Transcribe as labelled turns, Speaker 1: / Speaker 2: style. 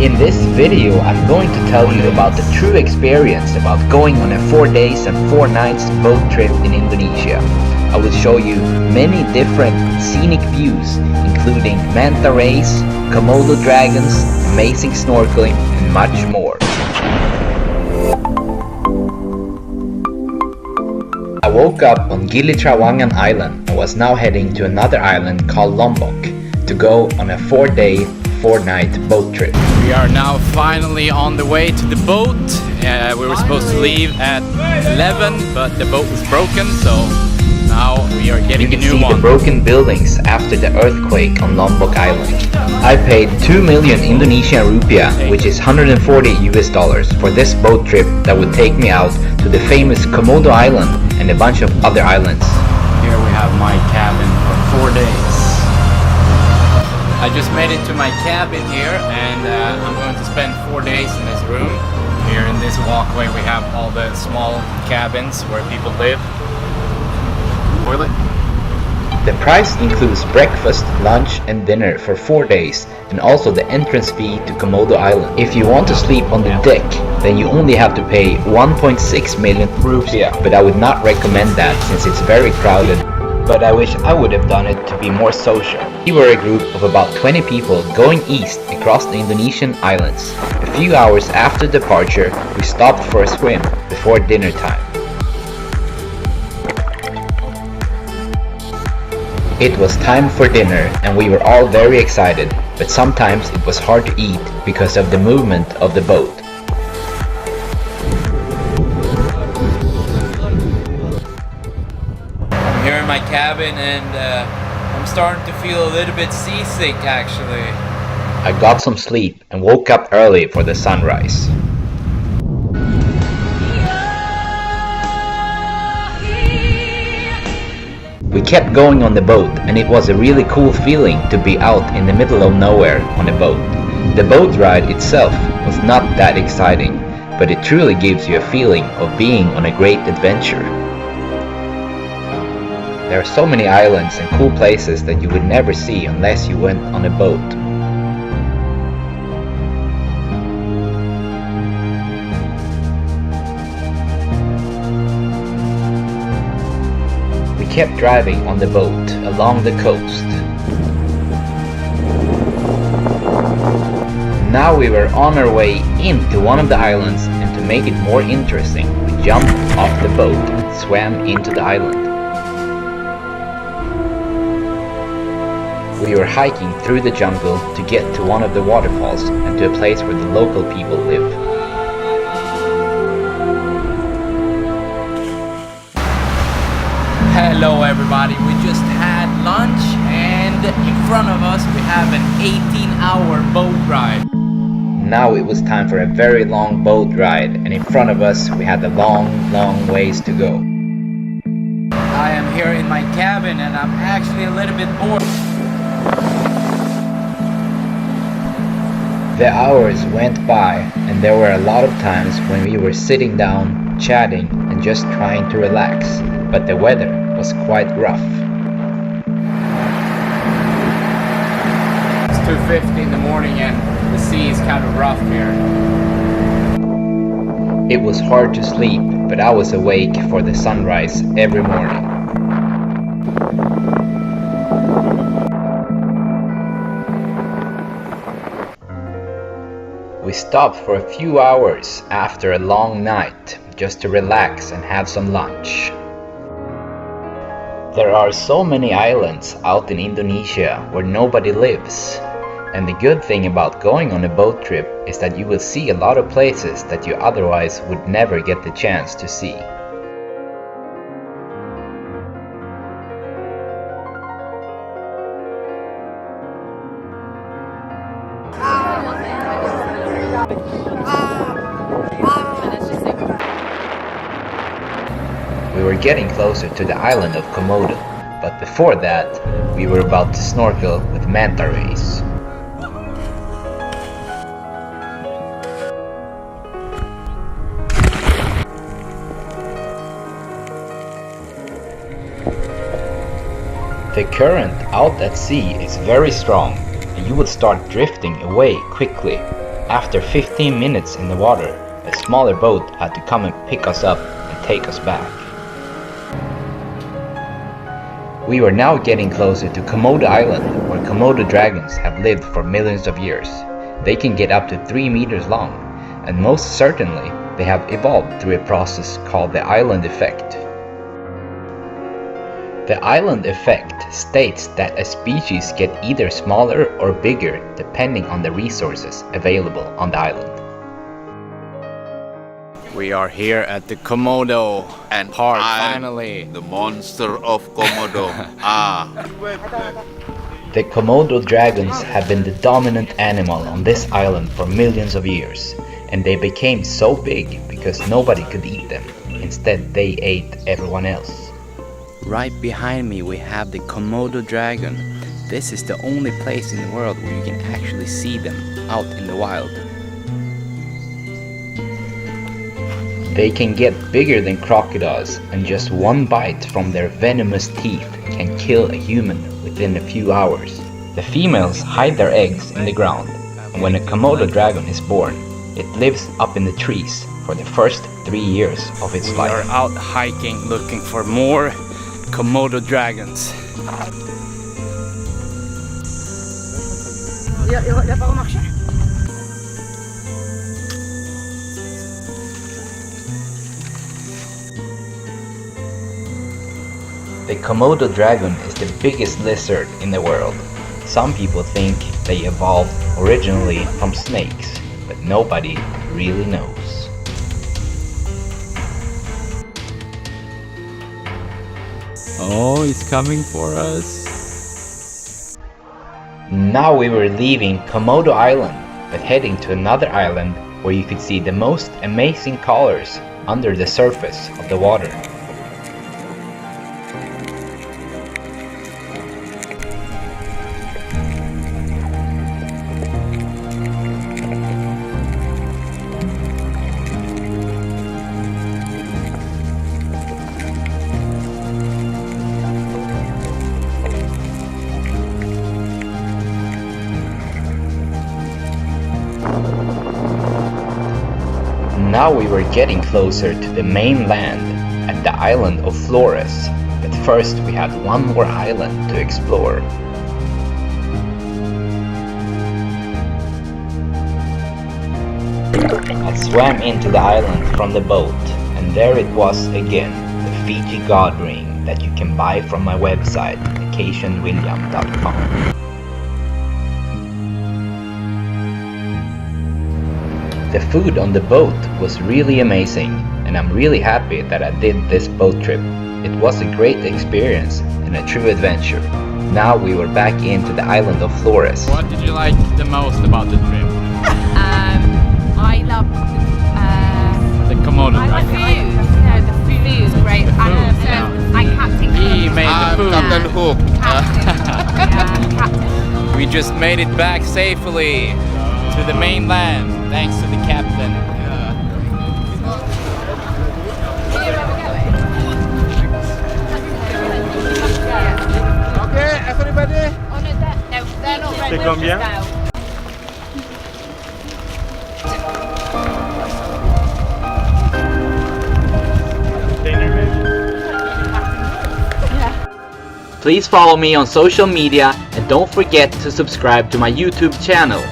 Speaker 1: In this video, I'm going to tell you about the true experience about going on a 4 days and 4 nights boat trip in Indonesia. I will show you many different scenic views, including manta rays, Komodo dragons, amazing snorkeling, and much more. I woke up on Gili Trawangan Island and was now heading to another island called Lombok to go on a 4-day, 4-night boat trip.
Speaker 2: We are now finally on the way to the boat. We were supposed to leave at 11, but the boat was broken, so now we are getting a new one.
Speaker 1: You can see the broken buildings after the earthquake on Lombok Island. I paid 2 million Indonesian rupiah, which is $140 for this boat trip that would take me out to the famous Komodo Island and a bunch of other islands.
Speaker 2: Here we have my cabin for 4 days. I just made it to my cabin here, and I'm going to spend 4 days in this room. Here in this walkway we have all the small cabins where people live. Toilet.
Speaker 1: The price includes breakfast, lunch and dinner for 4 days, and also the entrance fee to Komodo Island. If you want to sleep on the deck, then you only have to pay 1.6 million rupiah, but I would not recommend that since it's very crowded. But I wish I would have done it to be more social. We were a group of about 20 people going east across the Indonesian islands. A few hours after departure, we stopped for a swim before dinner time. It was time for dinner and we were all very excited, but sometimes it was hard to eat because of the movement of the boat.
Speaker 2: I'm here in my cabin and I'm starting to feel a little bit seasick actually.
Speaker 1: I got some sleep and woke up early for the sunrise. We kept going on the boat and it was a really cool feeling to be out in the middle of nowhere on a boat. The boat ride itself was not that exciting, but it truly gives you a feeling of being on a great adventure. There are so many islands and cool places that you would never see unless you went on a boat. We kept driving on the boat along the coast. Now we were on our way into one of the islands, and to make it more interesting, we jumped off the boat and swam into the island. We were hiking through the jungle to get to one of the waterfalls and to a place where the local people live.
Speaker 2: Hello everybody, we just had lunch and in front of us we have an 18-hour boat ride.
Speaker 1: Now it was time for a very long boat ride, and in front of us we had a long ways to go.
Speaker 2: I am here in my cabin and I'm actually a little bit bored.
Speaker 1: The hours went by and there were a lot of times when we were sitting down, chatting and just trying to relax, but the weather was quite rough.
Speaker 2: It's 2:50 in the morning and the sea is kind of rough here.
Speaker 1: It was hard to sleep, but I was awake for the sunrise every morning. We stopped for a few hours after a long night just to relax and have some lunch. There are so many islands out in Indonesia where nobody lives. And the good thing about going on a boat trip is that you will see a lot of places that you otherwise would never get the chance to see. We were getting closer to the island of Komodo, but before that, we were about to snorkel with manta rays. The current out at sea is very strong and you would start drifting away quickly. After 15 minutes in the water, a smaller boat had to come and pick us up and take us back. We were now getting closer to Komodo Island, where Komodo dragons have lived for millions of years. They can get up to 3 meters long, and most certainly they have evolved through a process called the island effect. The island effect states that a species get either smaller or bigger depending on the resources available on the island.
Speaker 2: We are here at the Komodo
Speaker 3: And
Speaker 2: park
Speaker 3: I'm
Speaker 2: finally.
Speaker 3: the monster of Komodo.
Speaker 1: The Komodo dragons have been the dominant animal on this island for millions of years, and they became so big because nobody could eat them. Instead, they ate everyone else.
Speaker 2: Right behind me we have the Komodo dragon. This is the only place in the world where you can actually see them out in the wild.
Speaker 1: They can get bigger than crocodiles, and just one bite from their venomous teeth can kill a human within a few hours. The females hide their eggs in the ground, and when a Komodo dragon is born, it lives up in the trees for the first 3 years of its
Speaker 2: We
Speaker 1: life.
Speaker 2: are out hiking looking for more Komodo dragons.
Speaker 1: The Komodo dragon is the biggest lizard in the world. Some people think they evolved originally from snakes, but nobody really knows.
Speaker 2: Oh, he's coming for us.
Speaker 1: Now we were leaving Komodo Island, but heading to another island where you could see the most amazing colors under the surface of the water. Now we were getting closer to the mainland at the island of Flores, but first we had one more island to explore. I swam into the island from the boat, and there it was again, the Fiji God ring that you can buy from my website, vacationwilliam.com. The food on the boat was really amazing, and I'm really happy that I did this boat trip. It was a great experience and a true adventure. Now we were back into the island of Flores.
Speaker 2: What did you like the most about the trip?
Speaker 4: I love
Speaker 2: The Komodo
Speaker 4: the
Speaker 2: dragon.
Speaker 4: food. No, the food was great. I Captain
Speaker 2: He
Speaker 4: Cook.
Speaker 2: made the
Speaker 3: I'm
Speaker 2: food.
Speaker 3: Captain Hook.
Speaker 4: Captain.
Speaker 2: We just made it back safely to the mainland, thanks to the captain.
Speaker 3: Okay, everybody.
Speaker 4: Oh, no, they're not ready.
Speaker 5: C'est combien?
Speaker 1: Please follow me on social media and don't forget to subscribe to my YouTube channel.